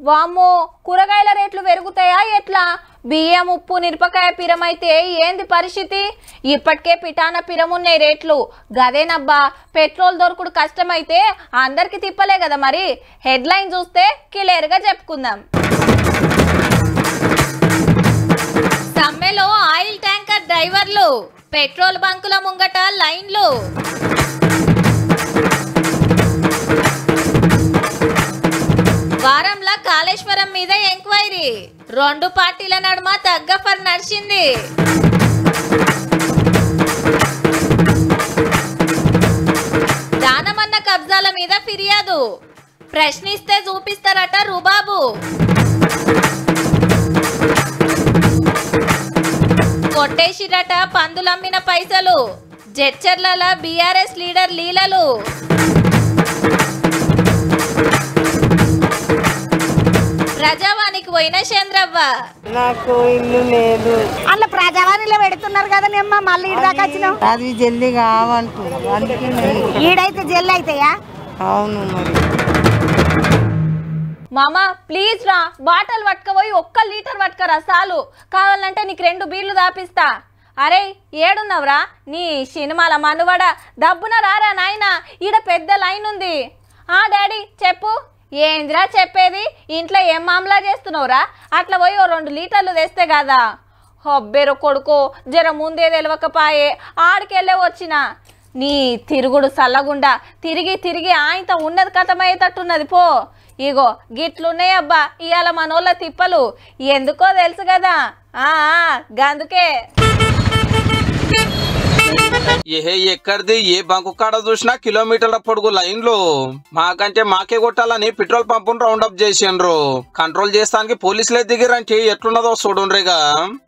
వామ్మో కూరగాయల రేట్లు పెరుగుతాయా ఎట్లా? బియ్యం ఉప్పు మిరపకాయ పిరమైతే ఏంది పరిస్థితి? ఇప్పటికే పిటాన పిరమున్నాయి రేట్లు. గదేనబ్బా పెట్రోల్ దొరకుడు కష్టమైతే అందరికి తిప్పలే కదా మరి. హెడ్లైన్ చూస్తే క్లియర్గా చెప్పుకుందాం. సమ్మెలో ఆయిల్ ట్యాంకర్ డ్రైవర్లు, పెట్రోల్ బంకుల ముంగట లైన్లు. వారంలా కాళేశ్వరం మీద ఎంక్వైరీ, రెండు పార్టీల నడుమ తగ్గఫర్ నడిచింది. దానమన్న కబ్జాల మీద ఫిర్యాదు, ప్రశ్నిస్తే చూపిస్తారట రుబాబు. కొట్టేసిరట పందులమ్మిన పైసలు, జడ్చర్ల బీఆర్ఎస్ లీడర్ లీలలు. ప్రజావానికి పోయిన చంద్రవ్వ, నాకు ఇల్లు లేదు. అలా ప్రజావాణిలో పెడుతున్నారు కదా మేము మళ్ళీ ఈడ దాకా వచ్చినాం. అది జల్దీ కావాలంటున్నాం. ఈడైతే జల్లి అవుతాయా? అవును మరి. మామా ప్లీజ్ రా, బాటల్ పట్టుకపోయి 1 లీటర్ పట్టుకరా చాలు. కావాలంటే నీకు 2 బీర్లు దాపిస్తా. అరే ఏడున్నావురా నీ సినిమాల మనువడ, డబ్బున రారా నాయనా, ఈడ పెద్ద లైన్ ఉంది. డాడీ చెప్పు. ఏంద్రా చెప్పేది? ఇంట్లో ఏం మామలా చేస్తున్నావురా? అట్లా పోయి 2 లీటర్లు తెస్తే కదా. హొబ్బెరు కొడుకో, జర ముందే తెలవకపాయే, ఆడికెళ్ళే వచ్చిన. నీ తిరుగుడు సల్లగుండా తిరిగి తిరిగి ఆయనతో ఉన్నది కథమయ్యేటట్టున్నది పో. ఇగో గిట్లున్నాయబ్బా ఇవాళ మనోళ్ళ తిప్పలు. ఎందుకో తెలుసు కదా, గందుకే. ఏహే ఎక్కడిది ఏ బంకు కాడ చూసినా కిలోమీటర్ల పొడుగు లైన్లు. మాకంటే మాకే కొట్టాలని పెట్రోల్ పంపును రౌండప్ చేసిండ్రు. కంట్రోల్ చేస్తానికి పోలీసులే దిగిరంటే ఎట్లున్నదో చూడుండ్రిగా.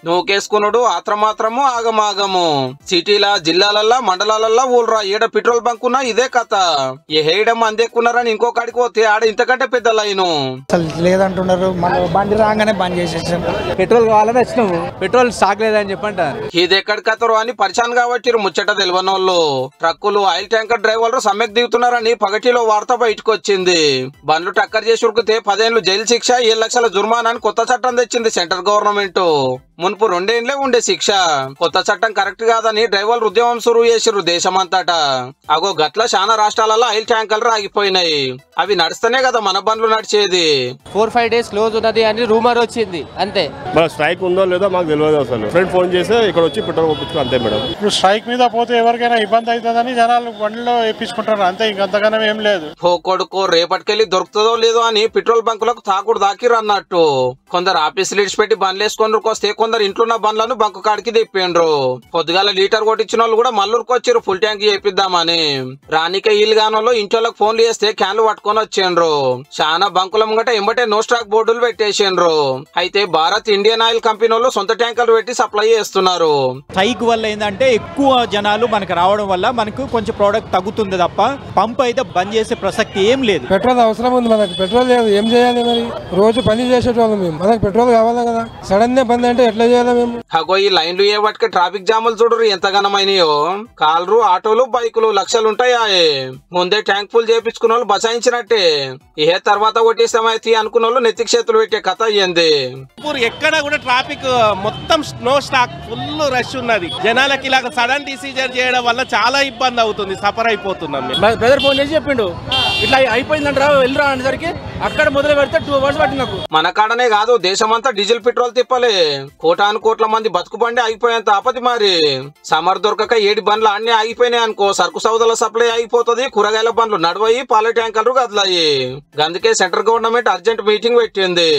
నూకేసుకున్నాడు ఆత్రమాత్రము ఆగమాగము. సిటీల జిల్లాలల్లా మండలాలల్లా ఊళ్ళరా ఏడ పెట్రోల్ బంకున్నా ఇదే కథ. ఏహేయడం అందెక్కున్నారని ఇంకో కాడికి పోతే ఆడ ఇంతకంటే పెద్ద లైను. లేదంటున్నారు, బండి రాగానే బంద్ చేసేసాం. పెట్రోల్ కావాలని వచ్చినాము, పెట్రోల్ స్టాక్ లేదని చెప్పంటారు. ఇది ఎక్కడి కథరు అని పరిచాన్ కాబట్టి ముచ్చట తెలియనోళ్ళు. ట్రక్కులు ఆయిల్ ట్యాంకర్ డ్రైవర్లు సమ్మెకు దిగుతున్నారని పగటిలో వార్త బయటకు వచ్చింది. బండ్లు టక్కర్ చేసి ఉరికితే 10 ఏళ్లు జైలు శిక్ష, 7 లక్షల జుర్మానా అని కొత్త చట్టం తెచ్చింది సెంట్రల్ గవర్నమెంట్. మున్పు 2 ఏళ్లే ఉండే శిక్ష. కొత్త చట్టం కరెక్ట్ కాదని డ్రైవర్లు ఉద్యమం సురువు చేసిర్రు దేశమంతటా. అగో గట్ల చాలా రాష్ట్రాలలో ఆయిల్ ట్యాంకర్లు ఆగిపోయినాయి. అవి నడిస్తేనే కదా మన బండ్లు నడిచేది. 4-5 డేస్ క్లోజ్ ఉన్నది అని రూమర్ వచ్చింది అంతే. స్ట్రైక్ ఉందో లేదో మాకు తెలియదు. అసలు ఫ్రెండ్ ఫోన్ చేస్తే ఇక్కడ వచ్చి పెట్రోల్ పంపించుకో అంతే మేడం. ఇప్పుడు స్ట్రైక్ మీద పోతే ఎవరికైనా ఇబ్బంది అవుతుందని జనాలు బండ్లో ఎప్పించుకుంటారు అంతే, ఇంకంతగానో ఏం లేదు. కొడుకో రేపటికెళ్ళి దొరుకుతుందో లేదో అని పెట్రోల్ బంకులకు తాకుడు దాకిరు అన్నట్టు. కొందరు ఆఫీసులు ఇడిచిపెట్టి బండ్లు వేసుకొని వస్తే కొందరు ఇంట్లోన్న బండ్లను బంకు కాడికి తెప్పిండ్రు. పొద్దుగాల లీటర్ కొట్టించిన వాళ్ళు కూడా మల్లూరుకు వచ్చారు ఫుల్ ట్యాంక్ చేపిద్దామని. రానికే ఇల్లు గానోళ్ళు ఇంట్లోకి ఫోన్లు చేస్తే క్యాన్లు పట్టుకొని వచ్చిండ్రు. చాలా బంకుల ముంగట ఎంబటే నో స్టాక్ బోర్డులు పెట్టేసిండ్రు. అయితే భారత్ ఇండియన్ ఆయిల్ కంపెనీ వాళ్ళు సొంత ట్యాంకర్లు పెట్టి సప్లై చేస్తున్నారు. స్ట్రైక్ వల్ల ఏంటంటే ఎక్కువ జనాలు మనకు రావడం వల్ల మనకు కొంచెం ప్రోడక్ట్ తగ్గుతుంది తప్ప పంప్ అయితే బంద్ చేసే ప్రసక్తి ఏం లేదు. పెట్రోల్ అవసరం ఉంది, మనకు పెట్రోల్ లేదు, ఏం చేయాలి మరి? రోజు పని చేసేటోళ్ళం మేము, మనకు పెట్రోల్ కావాలి కదా. సడన్ గా బంద్ అంటే ఎట్లా చేయాలి మేము? అగో ఈ లైన్లు ఏ వాటికి ట్రాఫిక్ జాములు చూడరు ఎంత ఘనమైనయో. కార్లు ఆటోలు బైకులు లక్షలుంటాయా. ముందే ట్యాంక్ ఫుల్ చేయించుకున్న వాళ్ళు బచాయించినట్టే. ఏ తర్వాత కొట్టేస్తామైతే అనుకున్న వాళ్ళు నెత్తికి చేతులు పెట్టే కథ అయ్యింది. ఎక్కడ కూడా ట్రాఫిక్ మొత్తం నో స్టాక్, ఫుల్ రష్ ఉన్నది. జనాలకి ఇలాగ సడన్ డిసిజన్ చేయడం వల్ల చాలా ఇబ్బంది అవుతుంది, సఫర్ అయిపోతున్నాం. బ్రదర్ ఫోన్ చేసి చెప్పిండు ఇట్లా అయిపోయిందంటారా వెళ్ళరా అనేసరికి అక్కడ మొదలు పెడితే 2 hours పట్టింది నాకు. మన కాడనే కాదు దేశమంతా డీజిల్ పెట్రోల్ తిప్పలే. కోటాను కోట్ల మంది బతుకు బండి ఆగిపోయేంత ఆపది మరి. సమర్ దొరకక 7 బండ్లు అన్ని ఆగిపోయినాయి అనుకో, సరుకు సౌదల సప్లై అయిపోతుంది, కూరగాయల బండ్లు నడవయి, పాల ట్యాంకర్లు కదలాయి. అందుకే సెంట్రల్ గవర్నమెంట్ అర్జెంట్ మీటింగ్ పెట్టింది.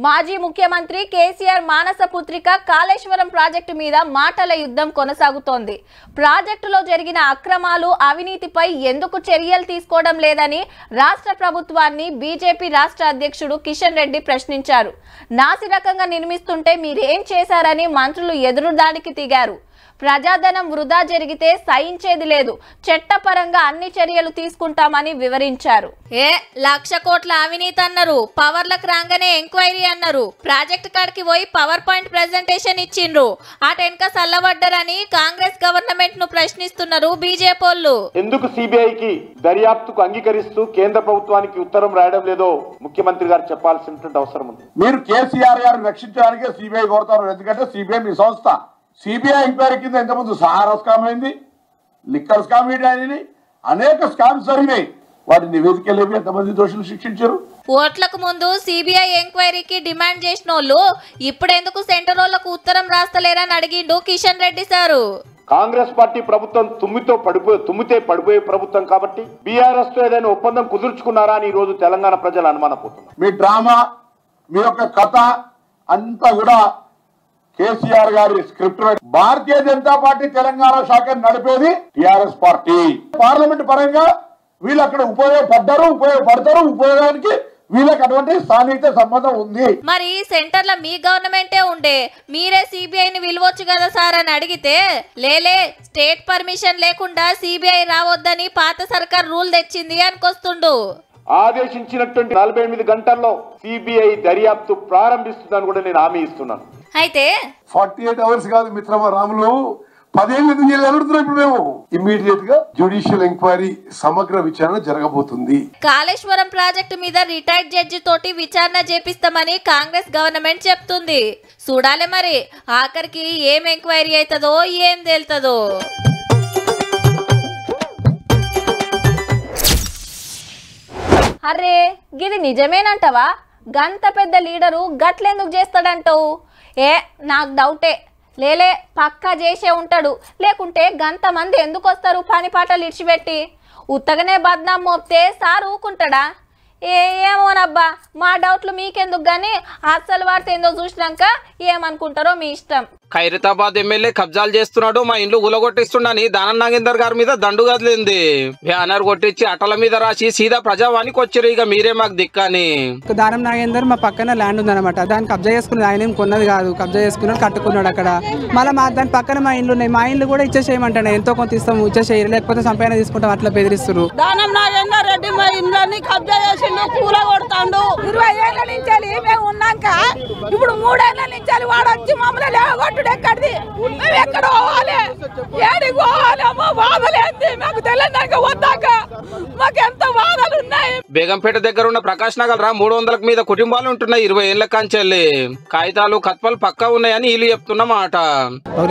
మాజీ ముఖ్యమంత్రి కేసీఆర్ మానస పుత్రిక కాళేశ్వరం ప్రాజెక్టు మీద మాటల యుద్ధం కొనసాగుతోంది. ప్రాజెక్టులో జరిగిన అక్రమాలు, అవినీతిపై ఎందుకు చర్యలు తీసుకోవడం లేదని రాష్ట్ర ప్రభుత్వాన్ని బీజేపీ రాష్ట్ర అధ్యక్షుడు కిషన్ రెడ్డి ప్రశ్నించారు. నాసి రకంగా నిర్మిస్తుంటే మీరేం చేశారని మంత్రులు ఎదురుదాడికి దిగారు. ప్రజాధనం వృధా జరిగితే సహించేది లేదు, చట్టపరంగా అన్ని చర్యలు తీసుకుంటామని వివరించారు. 1,00,000 కోట్ల అవినీతి అన్నారు, పవర్లకు రాగానే ఎంక్వైరీ అన్నారు, ప్రాజెక్ట్ కాడికి పోయి పవర్ పాయింట్ ప్రెజెంటేషన్ ఇచ్చిండ్రు, అటెనక సల్లబడ్డారని కాంగ్రెస్ గవర్నమెంట్ ను ప్రశ్నిస్తున్నారు బీజేపీ వాళ్ళు. ఎందుకు సిబిఐకి దర్యాప్తుకు అంగీకరిస్తూ కేంద్ర ప్రభుత్వానికి ఉత్తరం రాయడం లేదో ముఖ్యమంత్రి గారు చెప్పాల్సినటువంటి అవసరం ఉంది. మీరు కేసీఆర్ గారిని రక్షించడానికి సిబిఐ కోరుతారు, ఎందుకంటే సిబిఐ మీ సంస్థ. సిబిఐ ఎంక్వైరీ కింద ఎంతమంది సహారా స్కామ్ అయింది, లిక్కర్ స్కామ్ అయింది, అనేక స్కామ్స్ జరిగినాయి. వాటి నివేదికలు ఎంతమంది దోషులు శిక్షించారు? ఓట్లకు ముందు సిబిఐ ఎంక్వైరీకి డిమాండ్ చేసిన వాళ్ళు ఇప్పుడెందుకు సెంటర్ వాళ్ళకు ఉత్తరం రాస్తలేరని అడిగిండు కిషన్ రెడ్డి సారు. కాంగ్రెస్ పార్టీ ప్రభుత్వం తుమ్మితే పడిపోయే ప్రభుత్వం కాబట్టి బీఆర్ఎస్ తో ఏదైనా ఒప్పందం కుదుర్చుకున్నారా అని ఈ రోజు తెలంగాణ ప్రజలు అనుమానపోతున్నారు. మీ డ్రామా, మీ యొక్క కథ అంతా కూడా కేసీఆర్ గారి స్క్రిప్ట్. భారతీయ జనతా పార్టీ తెలంగాణ శాఖను నడిపేది టిఆర్ఎస్ పార్టీ. పార్లమెంట్ పరంగా వీళ్ళు అక్కడ ఉపయోగపడతారు, ఉపయోగానికి వీళ్ళకి అటువంటి స్థానిక సంబంధం ఉంది. మరి సెంటర్ లో మీ గవర్నమెంటే ఉండే, మీరే సిబిఐని పిలవచ్చు కదా సార్ అని అడిగితే లేలే స్టేట్ పర్మిషన్ లేకుండా సిబిఐ రావద్దని పాత సర్కార్ రూల్ తెచ్చింది అనుకొస్తుండు. ఆదేశించినటువంటి 48 గంటల్లో సిబిఐ దర్యాప్తు ప్రారంభిస్తుందని కూడా నేను హామీ ఇస్తున్నాను. అయితే 48 అవర్స్ కాదు మిత్రమా రాములు, 10 ఏళ్ళు అడుగుతున్నాం. ఇప్పుడు మేము ఇమ్మీడియట్ గా జ్యుడిషియల్ ఎంక్వైరీ సమగ్ర విచారణ జరగబోతుంది. కాళేశ్వరం ప్రాజెక్టు మీద రిటైర్డ్ జడ్జి తోటి విచారణ చేపిస్తామని కాంగ్రెస్ గవర్నమెంట్ చెప్తుంది. చూడాలి మరి ఆఖరికి ఏం ఎంక్వైరీ అవుతుందో ఏం తేలుతుందో. అరే గిది నిజమేనంటవా? గంత పెద్ద లీడరు గట్లెందుకు చేస్తాడంటావు? నాకు డౌటే. లేలే పక్కా చేసే ఉంటాడు, లేకుంటే గంత మంది ఎందుకు వస్తారు పని పాటలు ఇడిచిపెట్టి? ఉత్తగనే బద్నాం మోపితే సార్ ఊకుంటాడా? ఏమోనబ్బా, మా డౌట్లు మీకెందుకు గానీ అసలు వార్త ఏందో చూసినాక ఏమనుకుంటారో మీ ఇష్టం. ఖైరతాబాద్ ఎమ్మెల్యే కబ్జాలు చేస్తున్నాడు, మా ఇండ్లు గులగొట్టిస్తున్నాని దానం నాగేందర్ గారి మీద దండు కదిలింది. బ్యానర్ కొట్టించి అటల మీద రాసి సీదా ప్రజావానికి వచ్చారు. ఇక మీరే మాకు దిక్కని. దానం నాగేందర్ మా పక్కన ల్యాండ్ ఉందన్నమాట, దాన్ని కబ్జా చేసుకున్నది. ఆయన ఏం కొన్నది కాదు, కబ్జా చేసుకున్నాడు, కట్టుకున్నాడు అక్కడ. మళ్ళీ దాని పక్కన మా ఇండ్లు ఉన్నాయి, మా ఇండ్లు కూడా ఇచ్చేసేయమంటాడు. ఎంతో కొంత ఇస్తాము, ఇచ్చేసేయరు, లేకపోతే సంపాదన తీసుకుంటాం, అట్లా బెదిరిస్తారు. దానం నాగేందర్ రెడ్డి మా ఇండ్లన్నీ కబ్జా చేసిండు, కూల కొడతాడు. 20 ఏళ్ల నుంచి మేము ఉన్నాక ఇప్పుడు 3 ఏళ్ల నుంచి వాడు వచ్చి మమ్మల్ని లేవగొట్టుడు ఎక్కడిది? మేము ఎక్కడ పోవాలి, ఏడికి పోవాలి? అమ్మో బాధలేంది మాకు తెలియదాక వద్దాక మాకు ఎంత బాధలు ఉన్నాయి. బేగంపేట దగ్గర ఉన్న ప్రకాష్ నగర్ 300 మీద కుటుంబాలు ఉంటున్నాయి. 20 ఏళ్ల కాంచెల్లి కాగితాలు కత్పలు పక్కా ఉన్నాయని వీళ్ళు చెప్తున్నమాట.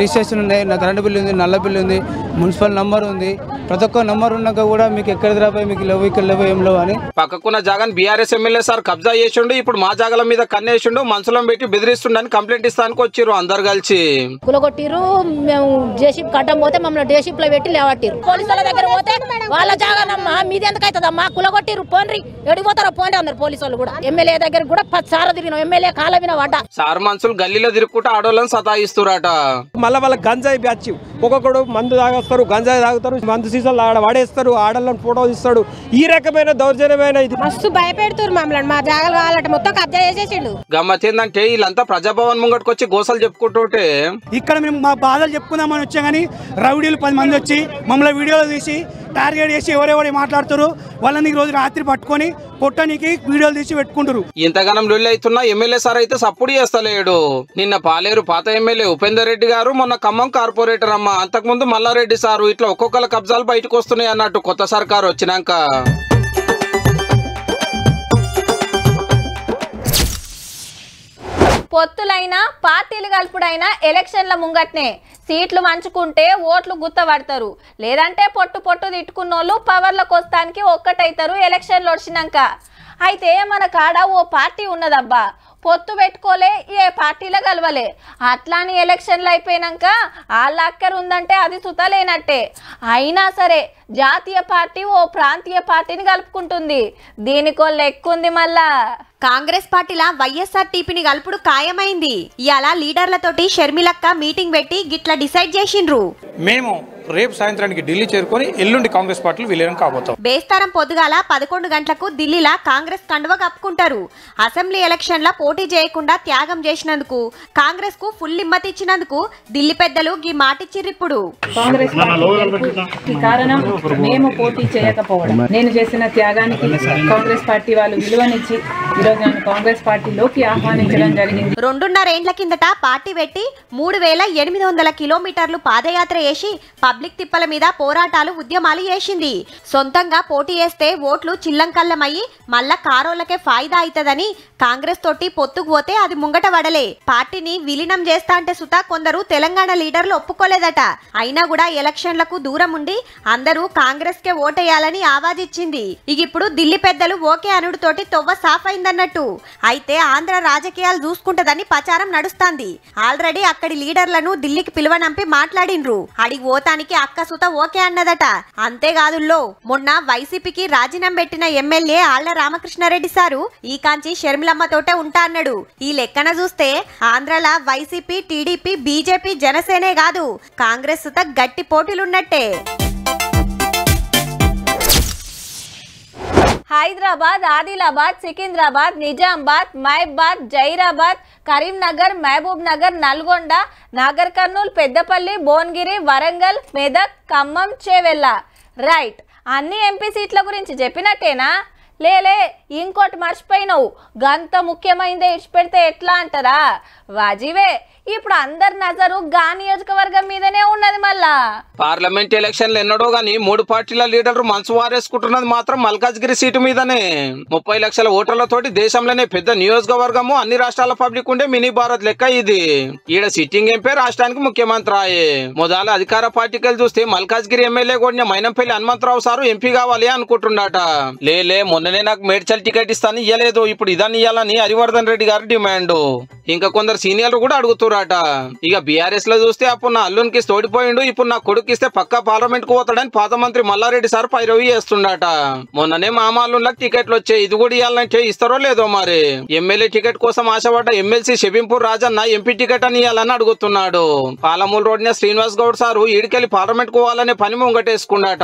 రిజిస్ట్రేషన్ ఉంది, కరెంటు బిల్లు ఉంది, నల్ల బిల్లు ఉంది, మున్సిపల్ నంబర్ ఉంది. ప్రతి ఒక్క నంబర్ ఉన్నాక కూడా మీకు ఎక్కడ రాబోయే మీకు లేవు, ఇక్కడ లేవు, ఏం లేవు అని. పక్కకున్న జాగాని బీఆర్ఎస్ ఎమ్మెల్యే సార్ కబ్జా చేసిండు, ఇప్పుడు మా జాగాల మీద కన్నేసిండు, మనసులం పెట్టి బెదిరిస్తుండని కంప్లైంట్ ఇస్తానికి వచ్చిర్రు అందరు కలిసి. కులగొట్టిరు, మేము జేసీబీ కట్టం పోతే మమ్మల్ని జేసీబీ లో పెట్టి లేవట్టిరు. పోలీసుల దగ్గర పోతే వాళ్ళ జాగానమ్మా మీది ఎందుకు అవుతుందమ్మా, కులగొట్టిరు, పోన్రి ఎడిపోతారో పోండి అన్నారు పోలీసు వాళ్ళు కూడా. ఎమ్మెల్యే దగ్గర కూడా 10 సార్లు తిరిగినాం, ఎమ్మెల్యే కాల విన పడ్డా. సార్ మనుషులు గల్లీలో తిరుగుకుంటూ ఆడోళ్ళని సతాయిస్తురాట. మళ్ళీ వాళ్ళ గంజాయి బ్యాచ్, ఒక్కొక్కడు మందు తాగొస్తారు, గంజాయి తాగుతారు, మందు సీసాలు వాడేస్తారు, ఆడళ్ళని ఫోటో తీస్తాడు. ఈ రకమైన దౌర్జన్యమైన ఇది మస్తు భయపెడుతున్నారు మమ్మల్ని. మా జాగాలు కావాలంటే మొత్తం కబ్జా చేసేసిండు. గమ్మత్ ఏంటంటే వీళ్ళంతా ప్రజాభవన్ ముంగట్టుకొచ్చి గోసలు చెప్పుకుంటుంటే ఇక్కడ మేము మా బాధలు చెప్పుకుందామని వచ్చా కానీ రౌడీలు 10 మంది వచ్చి మమ్మల్ని వీడియోలు తీసి టార్గెట్ చేసి ఎవరెవరు మాట్లాడుతారు వాళ్ళని ఈ రోజు రాత్రి పట్టుకొని కొట్టడానికి వీడియోలు తీసి పెట్టుకుంటారు. ఇంతగానం లొల్లి అవుతున్నా ఎమ్మెల్యే సార్ అయితే సప్పుడు చేస్తలేడు. నిన్న పాలేరు పాత ఎమ్మెల్యే ఉపేందర్ రెడ్డి గారు, మొన్న ఖమ్మం కార్పొరేటర్ అమ్మ, అంతకుముందు మల్లారెడ్డి సారు, ఇట్లా ఒక్కొక్కల కబ్జాలు బయటకు వస్తున్నాయి అన్నట్టు కొత్త సర్కారు వచ్చినాక. పొత్తులైనా పార్టీలు కలుపుడైనా ఎలక్షన్ల ముంగట్నే సీట్లు మంచుకుంటే ఓట్లు గుత్తపడతారు, లేదంటే పొట్టు పొట్టు తిట్టుకున్నోళ్ళు పవర్లకు వస్తానికి ఒక్కటైతారు ఎలక్షన్లు వచ్చినాక. అయితే మన కాడ ఓ పార్టీ ఉన్నదబ్బా, పొత్తు పెట్టుకోలే, ఏ పార్టీలో కలవలే. అట్లాని ఎలక్షన్లు అయిపోయినాక వాళ్ళ అక్కర ఉందంటే అది సుతలేనట్టే. అయినా సరే జాతీయ పార్టీ ఓ ప్రాంతీయ పార్టీని కలుపుకుంటుంది. దీనికో లెక్కుంది మళ్ళా. కాంగ్రెస్ పార్టీలా వైఎస్ఆర్టీపీని కలుపుడు ఖాయమైంది. ఇవాళ లీడర్లతోటి షర్మిలక్క మీటింగ్ పెట్టి గిట్లా డిసైడ్ చేసిండ్రు. మేము రేపు సాయంత్రానికి ఢిల్లీ చేరుకొని ఎల్లుండి కాంగ్రెస్ పార్టీలు విలీనం కాబోతాం. బేస్తారం పొద్దుగాల 11 గంటలకు ఢిల్లీలా కాంగ్రెస్ కండువ కప్పుకుంటారు. అసెంబ్లీ ఎలక్షన్ల పోటీ చేయకుండా త్యాగం చేసినందుకు కాంగ్రెస్ కు ఫుల్ హిమ్మత్ ఇచ్చినందుకు ఢిల్లీ పెద్దలు గీ మాటిచ్చిర్రిప్పుడు. కాంగ్రెస్ పార్టీ కారణం మేము పోటీ చేయకపోవడం. నేను చేసిన త్యాగానికి కాంగ్రెస్ పార్టీ వాళ్ళు విలువనిచ్చి ఈరోజు నన్ను కాంగ్రెస్ పార్టీలోకి ఆహ్వానించడం జరిగింది. 2.5 ఏండ్ల కిందట పార్టీ పెట్టి 3800 కిలోమీటర్లు పాదయాత్ర చేసి పబ్లిక్ తిప్పల మీద పోరాటాలు ఉద్యమాలు చేసింది. సొంతంగా పోటీ చేస్తే ఓట్లు చిల్లంకల్లమయ్యి మళ్ళా కారోళ్ళకే ఫాయిదా అవుతుందని కాంగ్రెస్ తోటి పొత్తుకు పోతే అది ముంగట వడలే. పార్టీని విలీనం చేస్తా అంటే సుతా కొందరు తెలంగాణ లీడర్లు ఒప్పుకోలేదట. అయినా కూడా ఎలక్షన్లకు దూరం ఉండి అందరూ కాంగ్రెస్ కే ఓటేయాలని ఆవాజిచ్చింది. ఇప్పుడు ఢిల్లీ పెద్దలు ఓకే అనుడితోటి తొవ్వ సాఫ్ అయిందన్నట్టు. అయితే ఆంధ్ర రాజకీయాలు చూసుకుంటదని ప్రచారం నడుస్తాంది. ఆల్రెడీ అక్కడి లీడర్లను ఢిల్లీకి పిలువనంపి మాట్లాడిండ్రు. అడిగి ఓతానికి అక్క సుత ఓకే అన్నదట. అంతేకాదుల్లో మొన్న వైసీపీకి రాజీనామా పెట్టిన ఎమ్మెల్యే ఆళ్ల రామకృష్ణారెడ్డి సారు ఈ కాంచి షర్మిలమ్మ తోటే ఉంటా అన్నాడు. ఈ లెక్కన చూస్తే ఆంధ్రల వైసీపీ, టీడీపీ, బీజేపీ, జనసేనే కాదు కాంగ్రెస్ సుత గట్టి పోటీలున్నట్టే. హైదరాబాద్, ఆదిలాబాద్, సికింద్రాబాద్, నిజామాబాద్, మహబాద్, జైరాబాద్, కరీంనగర్, మహబూబ్ నగర్, నల్గొండ, నాగర్ కర్నూల్, పెద్దపల్లి, భువనగిరి, వరంగల్, మెదక్, ఖమ్మం, చేవెళ్ళ. రైట్, అన్ని ఎంపీ సీట్ల గురించి చెప్పినట్టేనా? లేలే, ఇంకోటి మర్చిపోయినావు. గంత ముఖ్యమైనదే ఇచ్చిపెడితే ఎట్లా అంటారా? వాజీవే. ఇప్పుడు అందరి నజరు గా నియోజకవర్గం మీదనే ఉన్నది. మళ్ళా పార్లమెంట్ ఎలక్షన్లు ఎన్నడో గానీ 3 పార్టీల లీడర్లు మనసు వారేసుకుంటున్నది మాత్రం మల్కాజ్గిరి సీటు మీదనే. 30 లక్షల ఓటర్లతోటి దేశంలోనే పెద్ద నియోజకవర్గము, అన్ని రాష్ట్రాల పబ్లిక్ ఉండే మినీ భారత్ లెక్క ఇది. ఈడ సిట్టింగ్ ఎంపీ రాష్ట్రానికి ముఖ్యమంత్రి ఆయే. మొదలు అధికార పార్టీకి చూస్తే మల్కాజ్గిరి ఎమ్మెల్యే కూడా మైనంపల్లి హనుమంతరావు సారు ఎంపీ కావాలి అనుకుంటున్నాట. లేలే, మొన్ననే నాకు మేడ్చల్ టికెట్ ఇస్తాను ఇయ్యలేదు, ఇప్పుడు ఇదాన్ని ఇయ్యాలని హరివర్ధన్ రెడ్డి గారు డిమాండ్. ఇంకా కొందరు సీనియర్లు కూడా అడుగుతున్నారు. ఇక బీఆర్ఎస్ లో చూస్తే అప్పుడు నా అల్లునికి తోడిపోయిండు, ఇప్పుడు నా కొడుకు ఇస్తే పక్కా పార్లమెంట్ కు పోతాడని పాత మంత్రి మల్లారెడ్డి సార్ పైరవి చేస్తుండట. మొన్ననే మామాళ్ళకి టికెట్లు వచ్చాయి, ఇది కూడా ఇవ్వాలంటే ఇస్తారో లేదో మరి. ఎమ్మెల్యే టికెట్ కోసం ఆశపడ్డ ఎమ్మెల్సీ షబీంపూర్ రాజన్న ఎంపీ టికెట్ అని ఇవ్వాలని అడుగుతున్నాడు. పాలమూరు రోడ్న శ్రీనివాస్ గౌడ్ సారు ఈడికెళ్లి పార్లమెంట్ కు పోవాలనే పని ముంగటేసుకున్నాట.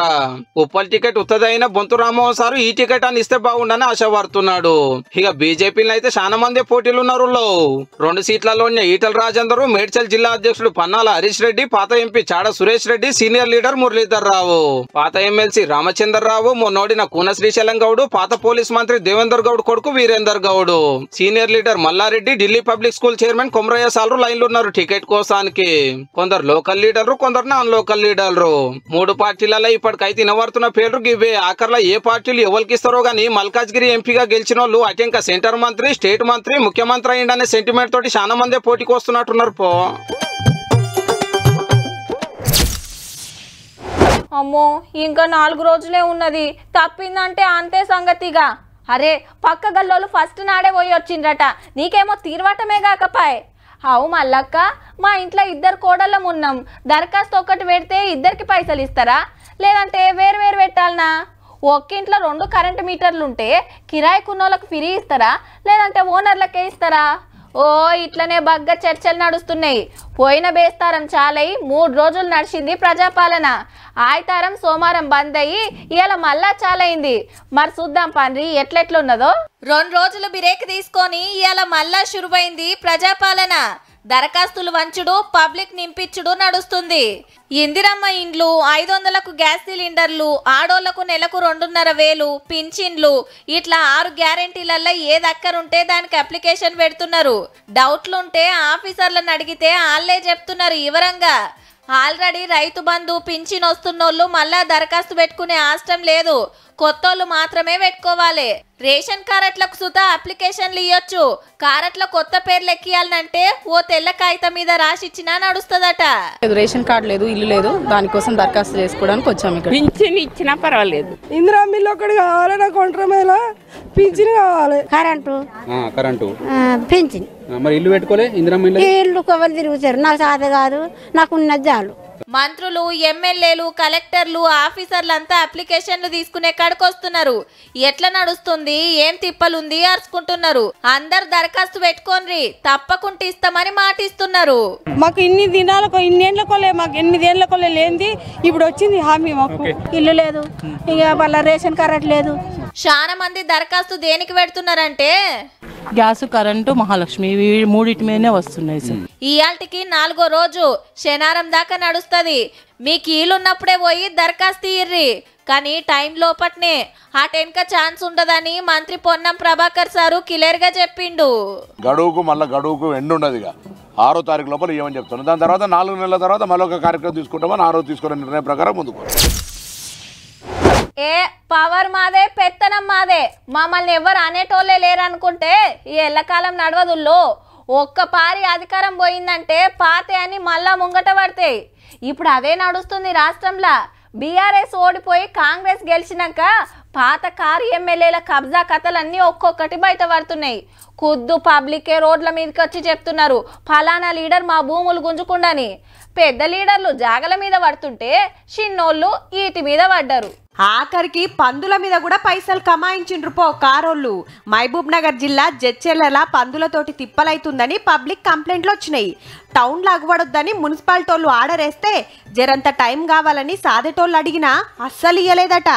ఉప్పల్ టికెట్ ఉత్తదైన బొంతు రామ్మోహన్ సారు ఈ టికెట్ అని ఇస్తే బాగుండని ఆశపడుతున్నాడు. ఇక బీజేపీలో అయితే చాలా మంది పోటీలు ఉన్నారు. 2 సీట్లలోనే ఈటల రాజేందర్, మేడ్చల్ జిల్లా అధ్యక్షుడు పన్నాల హరీష్ రెడ్డి, పాత MP Chada Suresh Reddy, senior leader Muralidhar Rao, పాత ఎమ్మెల్సీ రామచందర్ రావు, మొన్నోడిన కూన శ్రీశైలం గౌడ్, పాత పోలీస్ మంత్రి దేవేందర్ గౌడ్ కొడుకు Virender Goud, senior leader Mallareddy, Delhi public school chairman Komaraiah సాలు లైన్లు ఉన్నారు టికెట్ కోసానికి. కొందరు లోకల్ లీడర్లు, కొందరు నాన్ లోకల్ లీడర్లు. 3 పార్టీలలో ఇప్పటికైతే వినబడుతున్న పేర్లు ఇవే. ఆఖర్లో ఏ పార్టీలు ఎవరికి ఇస్తారో గానీ మల్కాజ్గిరి ఎంపీగా గెలిచిన వాళ్ళు అటెంక సెంటర్ మంత్రి, స్టేట్ మంత్రి, ముఖ్యమంత్రి అయ్యిండనే సెంటిమెంట్ తోటి చాలా మంది పోటీకి వస్తున్నట్టున్నారు పో. అమ్మో, ఇంకా 4 రోజులే ఉన్నది. తప్పిందంటే అంతే సంగతిగా. అరే, పక్క గల్లోళ్ళు ఫస్ట్ నాడే పోయి వచ్చిండ్రట, నీకేమో తీర్వటమే కాకపాయ్. అవు మల్లక్క, మా ఇంట్లో 2 కోడళ్ళం ఉన్నాం. దరఖాస్తు ఒకటి పెడితే 2కి పైసలు ఇస్తారా? లేదంటే వేరు వేరు పెట్టాలనా? ఒక్కింట్లో 2 కరెంటు మీటర్లు ఉంటే కిరాయి కొన్నోళ్ళకి ఫ్రీ ఇస్తారా? లేదంటే ఓనర్లకే ఇస్తారా? ఓ, ఇట్లనే బగ్గ చర్చలు నడుస్తున్నాయి. పోయిన బేస్తారం చాలై 3 రోజులు నడిచింది ప్రజాపాలన. ఆదివారం సోమవారం బంద్ అయ్యి ఇవాళ మళ్ళా చాలైంది. మరి చూద్దాం పండ్రి ఎట్లెట్లున్నదో. 2 రోజులు బ్రేక్ తీసుకొని ఇవాళ మళ్ళా శురువైంది ప్రజాపాలన. దరఖాస్తులు వంచుడు, పబ్లిక్ నింపించుడు నడుస్తుంది. ఇందిరమ్మ ఇండ్లు, 500కు గ్యాస్ సిలిండర్లు, ఆడోళ్లకు నెలకు 2,500 పింఛన్లు, ఇట్లా 6 గ్యారెంటీలలో ఏదక్కరుంటే దానికి అప్లికేషన్ పెడుతున్నారు. డౌట్లుంటే ఆఫీసర్లను అడిగితే వాళ్ళే చెప్తున్నారు వివరంగా. ఆల్రెడీ రైతు బంధు పింఛన్ వస్తున్నోళ్ళు మళ్ళా దరఖాస్తు పెట్టుకునే ఆస్తం లేదు, కొత్తోళ్ళు మాత్రమే పెట్టుకోవాలి. రేషన్ కారట్లకు సుతా అప్లికేషన్లు ఇవ్వచ్చు. కారట్ల కొత్త పేర్లు ఎక్కియాలంటే ఓ తెల్ల కాగితం మీద రాసిచ్చినా నడుస్తుందట. రేషన్ కార్డు లేదు, ఇల్లు లేదు, దానికోసం దరఖాస్తు చేసుకోవడానికి వచ్చాము. ఇక్కడ పింఛన్ ఇచ్చినా పర్వాలేదు. ఇందిరా మిల్లు ఒకటి కావాలి, నాకు ఒంటరిమేళ పింఛన్ కావాలి. Current pension. మరి ఇల్లు పెట్టుకోలే? ఇందిరా మిల్లు ఇల్లు కవలు తిరుగుతారు, నాకు సాధ కాదు, నాకు ఉన్నది చాలు. మంత్రులు ఎమ్మెల్యేలు కలెక్టర్లు ఆఫీసర్లంతా అప్లికేషన్లు తీసుకునే కాడికొస్తున్నారు. ఎట్లా నడుస్తుంది ఏం తిప్పలుంది అరుచుకుంటున్నారు. అందరు దరఖాస్తు పెట్టుకోండి తప్పకుండా ఇస్తామని మాటిస్తున్నారు. మాకు ఇన్ని దినాలకు ఇన్నేళ్లకోలే మాకు 8 ఏళ్లకోలే లేనిది ఇప్పుడు వచ్చింది హామీ. మాకు ఇల్లు లేదు, ఇక వాళ్ళ రేషన్ కార్డు లేదు. చాలా మంది దరఖాస్తు దేనికి పెడుతున్నారంటే గ్యాస్, కరెంటు, మహాలక్ష్మి మూడింటి మీదనే వస్తున్నాయి సార్. ఇయాల్టికి 4వ రోజు శనివారం దాకా నడుస్తుంది. మీకు ఈలున్నప్పుడే పోయి దరఖాస్తు ఇయ్యి. కానీ టైం లోపట్నే అటెనక ఛాన్స్ ఉండదని మంత్రి పొన్నం ప్రభాకర్ సారు క్లియర్ గా చెప్పిండు. గడువుకు ఎండు ఉన్నది 6వ తారీఖు లోపల ఏమని చెప్తున్నాను. దాని తర్వాత 4 నెలల తర్వాత మరొక కార్యక్రమం తీసుకుంటామని 6 రోజు తీసుకున్న నిర్ణయం ప్రకారం ముందుకు. ఏ పవర్ మాదే పెత్తనం మాదే మమ్మల్ని ఎవరు అనేటోళ్ళే లేరనుకుంటే ఈ ఎల్లకాలం నడవదుల్లో. ఒక్కపారి అధికారం పోయిందంటే పాతే అని మళ్ళా ముంగట పడతాయి. ఇప్పుడు అదే నడుస్తుంది రాష్ట్రంలో. బీఆర్ఎస్ ఓడిపోయి కాంగ్రెస్ గెలిచినాక పాత కారు ఎమ్మెల్యేల కబ్జా కథలన్నీ ఒక్కొక్కటి బయట పడుతున్నాయి. ఖుద్దు పబ్లికే రోడ్ల మీదకి వచ్చి చెప్తున్నారు ఫలానా లీడర్ మా భూములు గుంజుకుండని. పెద్ద లీడర్లు జాగల మీద పడుతుంటే చిన్నోళ్ళు ఈటి మీద పడ్డారు. ఆఖరికి పందుల మీద కూడా పైసలు కమాయించిండ్రు పో కారోళ్ళు. మహబూబ్ నగర్ జిల్లా జడ్చెర్ల పందులతోటి తిప్పలైతుందని పబ్లిక్ కంప్లైంట్లు వచ్చినాయి. టౌన్లో అగువడొద్దని మున్సిపాలిటోళ్ళు ఆర్డర్ వేస్తే జరంత టైం కావాలని సాదేటోళ్ళు అడిగినా అస్సలు ఇయ్యలేదట.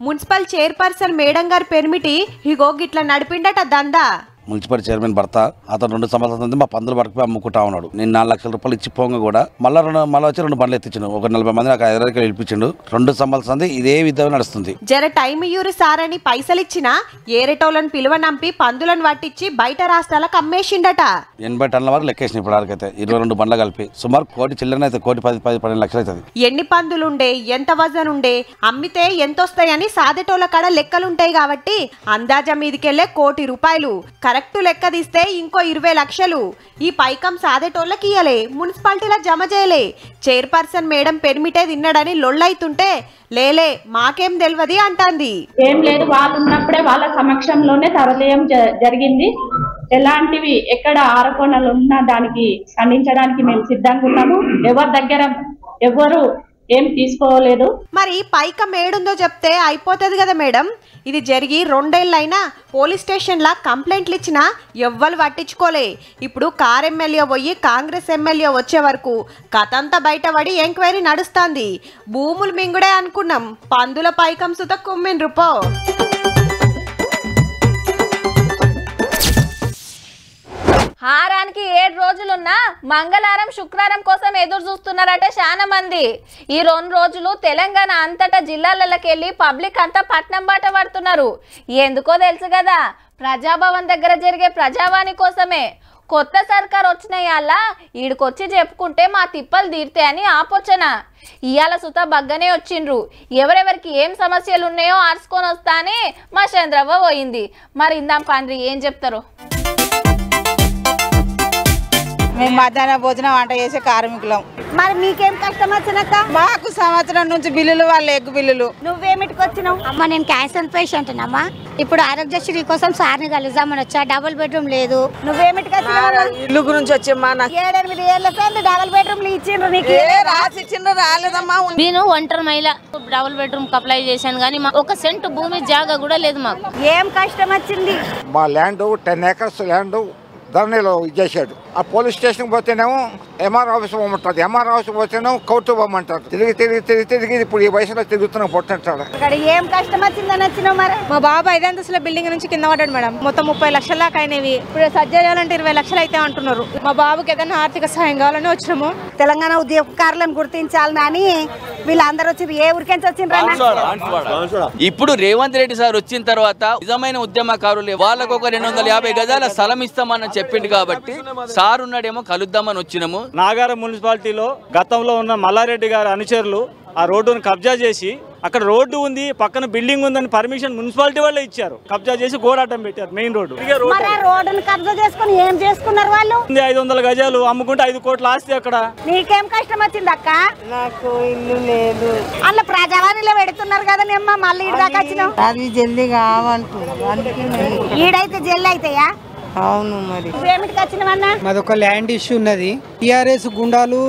మున్సిపల్ చైర్పర్సన్ మేడం గారు పెర్మిటి ఇగో గిట్ల నడిపిండట దందా. మున్సిపల్ చైర్మన్ భర్త అతను 2 సంవత్సరాల నుంచి మా పందులు పట్టుకుపోయి అమ్ముకుంటా ఉన్నాడు. నేను 4 లక్షల రూపాయలు ఇచ్చి పోంగ కూడా మళ్ళీ వచ్చి 2 బండ్లు ఎత్తించాను. ఒక 40 మంది నాకు 5 రూపాయలు ఇప్పించిండు. 2 సంవత్సరాలు ఇదే విధంగా నడుస్తుంది. జర టైం ఇయ్యూరు సార్ అని పైసలు ఇచ్చినా ఏరేటోళ్ళని పిలువనంపి పందులను పట్టించి బయట రాష్ట్రాలకు అమ్మేసిండట. 80 టన్నుల వరకు లెక్కేసిన ఇప్పుడు ఆడికైతే 22 బండ్లు కలిపి సుమారు 1 కోటి చిల్లర అయితే 1,10-12 లక్షలు అవుతుంది. ఎన్ని పందులుండే ఎంత వజన్ ఉండే అమ్మితే ఎంతొస్తాయని సాదేటోళ్ళ కాడ లెక్కలుంటాయి కాబట్టి అందాజా మీదికెళ్లే 1 కోటి రూపాయలు. కరెక్ట్ లెక్క తీస్తే ఇంకో 20 లక్షలు. ఈ పైకం సాదేటోళ్ళకి ఇయ్యలే, మున్సిపాలిటీలో జమ చేయలే. చైర్పర్సన్ మేడం పెర్మిటే తిన్నాడని లొల్లైతుంటే లేలే మాకేం తెలియదు అంటాంది. ఏం లేదు, వాళ్ళు ఉన్నప్పుడే వాళ్ళ సమక్షంలోనే తరలియం జరిగింది. ఎలాంటివి ఎక్కడ ఆరోపణలు ఉన్నా దానికి ఖండించడానికి మేము సిద్ధంగా ఉన్నాము. ఎవరి దగ్గర ఎవరు ఏం తీసుకోలేదు. మరి పైకం ఏడుందో చెప్తే అయిపోతుంది కదా మేడం. ఇది జరిగి 2 ఏళ్ళైనా పోలీస్ స్టేషన్లా కంప్లైంట్లు ఇచ్చినా ఎవ్వరు పట్టించుకోలే. ఇప్పుడు కార్ ఎమ్మెల్యే పోయి కాంగ్రెస్ ఎమ్మెల్యే వచ్చే వరకు కథంతా బయటపడి ఎంక్వైరీ నడుస్తుంది. భూములు మింగుడే అనుకున్నాం, పందుల పైకం సుత కుమ్మిండ్రు పో. హారానికి 7 రోజులున్నా మంగళవారం శుక్రవారం కోసం ఎదురు చూస్తున్నారట చాలా మంది. ఈ 2 రోజులు తెలంగాణ అంతటా జిల్లాలకెళ్ళి పబ్లిక్ అంతా పట్నం బాట పడుతున్నారు. ఎందుకో తెలుసు కదా, ప్రజాభవన్ దగ్గర జరిగే ప్రజావాణి కోసమే. కొత్త సర్కార్ వచ్చినాయాల ఈడికొచ్చి చెప్పుకుంటే మా తిప్పలు తీర్తాయని ఆపోచన. ఇవాళ సుత బగ్గనే వచ్చిండ్రు. ఎవరెవరికి ఏం సమస్యలు ఉన్నాయో ఆర్చుకొని వస్తా అని మా చంద్రవ్వ పోయింది. మరి ఇందాం పండ్రి ఏం చెప్తారు. మేము మధ్యాహ్న భోజనం వంట చేసే కార్మికులం. మరి మీకేం కష్టం వచ్చినక్క? మాకు సంవత్సరం నుంచి బిల్లులు, వాళ్ళ ఎగ్గు బిల్లులు. నువ్వేమిటికి వచ్చినావు? అమ్మ నేను క్యాన్సర్ పేషెంట్ అమ్మా. ఇప్పుడు ఆరోగ్యశ్రీ కోసం సార్ని కలుద్దామని వచ్చా. డబుల్ బెడ్రూమ్ లేదు. నువ్వేమిటికి వచ్చినావు? ఇల్లు గురించి వచ్చేమ్మా. 7-8 ఏళ్ళ సార్లు డబుల్ బెడ్రూమ్లు ఇచ్చిండ్రు. నీకు రాసి ఇచ్చిండ్రు, రాలేదమ్మా. నేను ఒంటరి మహిళ, డబుల్ బెడ్రూమ్ అప్లై చేశాను కానీ ఒక సెంట్ భూమి జాగా కూడా లేదు మాకు. ఏం కష్టం వచ్చింది? మా ల్యాండ్ 10 ఏకర్స్ ల్యాండ్ ధరణిలో ఇచ్చేసాడు. ఆ పోలీస్ స్టేషన్కి పోతేనేమో ఎంఆర్ ఆఫీస్ పోమంటారు, ఎంఆర్ ఆఫీస్ పోతేనేమో కోర్టు పోమంటారు. తిరిగి ఇప్పుడు ఈ వయసులో తిరుగుతున్నా పొట్టంటాడు. ఇక్కడ ఏం కష్టం వచ్చిందని వచ్చినావు? మరి మా బాబు 5 అంతస్తుల బిల్డింగ్ నుంచి కింద పడ్డాడు మేడం. మొత్తం 30 లక్షల దాకా అయినవి. ఇప్పుడు సర్జరీ చేయాలంటే 20 లక్షలు అయితే అంటున్నారు. మా బాబుకి ఏదైనా ఆర్థిక సహాయం కావాలని వచ్చినాము. తెలంగాణ ఉద్యోగకారులను గుర్తించాలని వీళ్ళందరూ వచ్చి ఏ ఊరికెంచి వచ్చిండ్రు? ఇప్పుడు రేవంత్ రెడ్డి సార్ వచ్చిన తర్వాత నిజమైన ఉద్యమకారులు వాళ్ళకు ఒక 250 గజాల స్థలం ఇస్తామని చెప్పిండు కాబట్టి సార్ ఉన్నాడేమో కలుద్దామని వచ్చినాము. నాగారం మున్సిపాలిటీలో గతంలో ఉన్న మల్లారెడ్డి గారి అనుచరులు ఆ రోడ్డును కబ్జా చేసి అక్కడ రోడ్డు ఉంది, పక్కన బిల్డింగ్ ఉందని పర్మిషన్ మున్సిపాలిటీ వాళ్ళే ఇచ్చారు. కబ్జా చేసి గోడాటం పెట్టారు మెయిన్ రోడ్డు. రోడ్డును కబ్జా చేసుకుని ఏం చేసుకున్నారు వాళ్ళు? 500 గజాలు అమ్ముకుంటే 5 కోట్ల ఆస్తి అక్కడ. నీకేం కష్టం వచ్చింది అక్క? నాకు ఇల్లు లేదు. అలా ప్రజావాణిలో పెడుతున్నారు కదా నిమ్మ, మళ్ళీ ఈడ దాకా వచ్చినావు. అది జల్దీ కావంటున్నారు. ఈడైతే జల్లి అయితాయా? అవును. మరి ఏమిటికి వచ్చినవన్నా? మాది ఒక ల్యాండ్ ఇష్యూ ఉన్నది. టీఆర్ఎస్ గుండాలు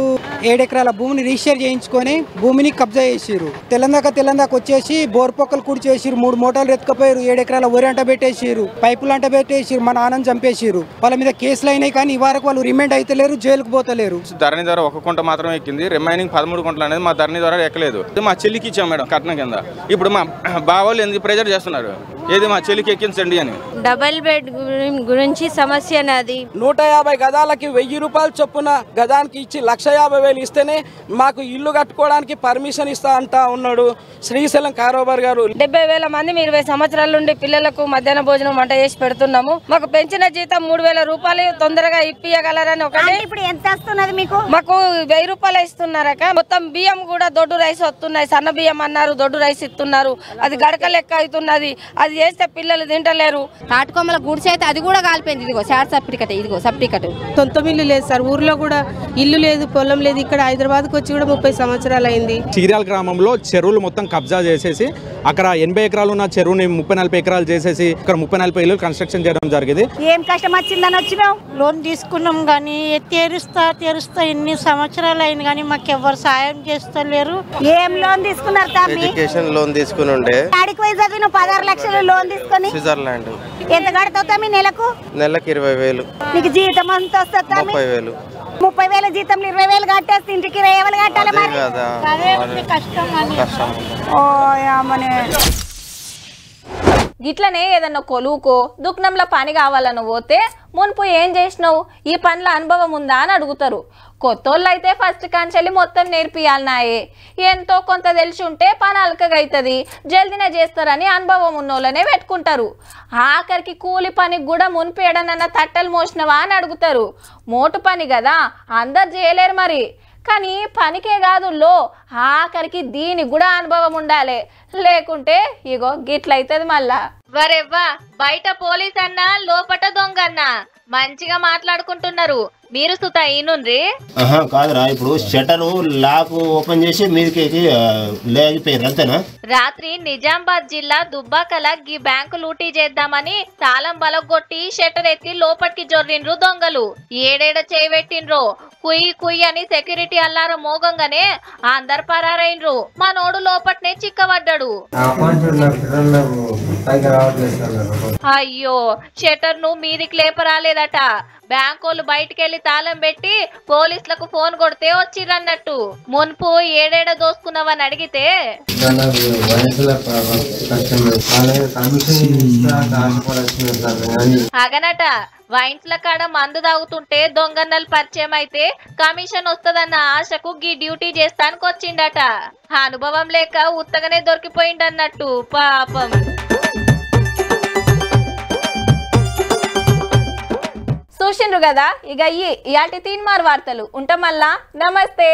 7 ఎకరాల భూమిని రిజిస్టర్ చేయించుకొని భూమిని కబ్జా చేసిరు. తెలంగాణకు వచ్చేసి బోర్పొక్కలు కూడి చేసిరు. 3 మోటార్లు ఎత్తుకపోయారు. 7 ఎకరాల వరి అంట పెట్టేసిరు, పైపులు అంట పెట్టేసిరు. మా నాన్నని చంపేసిరు. వాళ్ళ మీద కేసులు అయినాయి కానీ ఈ వరకు వాళ్ళు రిమైండ్ అయితే లేరు, జైలుకు పోతలేరు. ధరణి ద్వారా 1 కుంట మాత్రం ఎక్కింది. రిమైనింగ్ 13 కుంటలు అనేది మా ధరణి ద్వారా ఎక్కలేదు. మా చెల్లికి ఇచ్చాం మేడం కట్నం కింద. ఇప్పుడు మా బావోళ్ళు ఎందుకు ప్రెజర్ చేస్తున్నారు, ఏది మా చెల్లికి ఎక్కించండి అని. డబల్ బెడ్ గురించి సమస్య నాది. 150 గదాలకి 1000 రూపాయలు చొప్పున గదానికి ఇచ్చి 1,50,000 ఇస్తేనే మాకు ఇల్లు కట్టుకోవడానికి పర్మిషన్ ఇస్తా అంటా ఉన్నాడు శ్రీశైలం కారోబార్ గారు. 70,000 మంది 20 సంవత్సరాల నుండి పిల్లలకు మధ్యాహ్న భోజనం వంట చేసి పెడుతున్నాము. మాకు పెంచిన జీతం 3,000 రూపాయలు తొందరగా ఇప్పియగలరని ఒకటి. ఇప్పుడు ఎంత వస్తున్నది మీకు? మాకు 1000 రూపాయలు ఇస్తున్నారక. మొత్తం బియ్యం కూడా దొడ్డు రైస్ వస్తున్నాయి. సన్న బియ్యం అన్నారు, దొడ్డు రైస్ ఇస్తున్నారు. అది గడక లెక్క అవుతున్నది. అది చేస్తే పిల్లలు తింటలేరు. తాటుకొమ్మల గుడిసె అయితే అది కూడా కాలిపోయింది. ఇదిగో షార్ట్ సర్టిఫికెట్, ఇదిగో సర్టిఫికెట్. సొంత ఇల్లు లేదు సార్, ఊర్లో కూడా ఇల్లు లేదు, పొలం లేదు. ఇక్కడ హైదరాబాద్కి వచ్చి కూడా 30 సంవత్సరాలు అయింది. చీరాల గ్రామంలో చెరువులు మొత్తం కబ్జా చేసేసి అక్కడ 80 ఎకరాలు ఉన్న చెరువుని 30-40 ఎకరాలు చేసేసి ఇక్కడ 30-40 ఇల్లు కన్స్ట్రక్షన్ చేయడం జరిగింది. ఏం కష్టం వచ్చిందని వచ్చినావు? లోన్ తీసుకున్నాం కానీ తీరుస్తా ఎన్ని సంవత్సరాలు అయింది కానీ మాకు ఎవరు సాయం చేస్తలేరు. ఏం లోన్ తీసుకున్నారు తమ్మి? ఎడ్యుకేషన్ లోన్ తీసుకుని ఉండే. ఆడికి పోయి చదివిన 16 లక్షలు లోన్ తీసుకొని స్విట్జర్లాండ్. ఎంత కడతావు తమ్మి నెలకు? నెలకు 20,000. నీకు జీతం అంత వస్తుంది తమ్మి? 30,000. 30,000 జీతం 20,000 కట్టేస్తే ఇంటికి ఎవరు కట్టాలి మరి? కష్టం. ఓ అమ్మనే. గిట్లనే ఏదన్నా కొలువుకో దుఃఖంలో పని కావాలని పోతే మున్పు ఏం చేసినావు, ఈ పనుల అనుభవం ఉందా అని అడుగుతారు. కొత్తోళ్ళు అయితే ఫస్ట్ కాంచెల్లి మొత్తం నేర్పియాలనాయే. ఎంతో కొంత తెలిసి ఉంటే పని అలకగా అవుతుంది, జల్దీనే చేస్తారని అనుభవం ఉన్నోళ్ళనే పెట్టుకుంటారు. ఆఖరికి కూలి పనికి కూడా మున్పు ఏడనన్నా తట్టలు మోసినవా అని అడుగుతారు. మోటు పని కదా, అందరు చేయలేరు మరి. కానీ పనికే కాదు లో ఆఖరికి దీనికి కూడా అనుభవం ఉండాలి, లేకుంటే ఇగో గిట్లయితది మళ్ళా. వరెవ్వా, బయట పోలీస్ అన్నా లోపట దొంగ అన్నా మంచిగా మాట్లాడుకుంటున్నారు. మీరు సుత ఈనుండ్రి. కాదురా, ఇప్పుడు షటర్ లాక్ ఓపెన్ చేసి మీదకి లేకపోయారు అంతేనా? రాత్రి నిజామాబాద్ జిల్లా దుబ్బాకల గీ బ్యాంకు లూటీ చేద్దామని తాళం బలగొట్టి షటర్ ఎత్తి లోపటికి జొర్రిండ్రు దొంగలు. ఏడేడ చేయబెట్టిండ్రో కుయ్యి కుయ్యి అని సెక్యూరిటీ అల్లార మోగంగానే అందరు పరారైండ్రు. మా నోడు లోపట్నే చిక్కబడ్డాడు. అయ్యో, షటర్ ను మీదికి లేపరాలేదట. బ్యాంకోళ్ళు బయటికెళ్లి తాళం పెట్టి పోలీసులకు ఫోన్ కొడితే వచ్చిరన్నట్టు. మున్పు ఏడేడ దోసుకున్నావని అడిగితే అగనట వైన్స్ల కాడ మందు తాగుతుంటే దొంగన్నలు పరిచయం అయితే కమిషన్ వస్తదన్న ఆశకు గీ డ్యూటీ చేస్తానికి వచ్చిండట. అనుభవం లేక ఉత్తగానే దొరికిపోయిండన్నట్టు పాపం. చూసిండ్రు కదా, ఇక ఇయాల్టి తీన్మార్ వార్తలు ఉంటాం మళ్ళా. నమస్తే.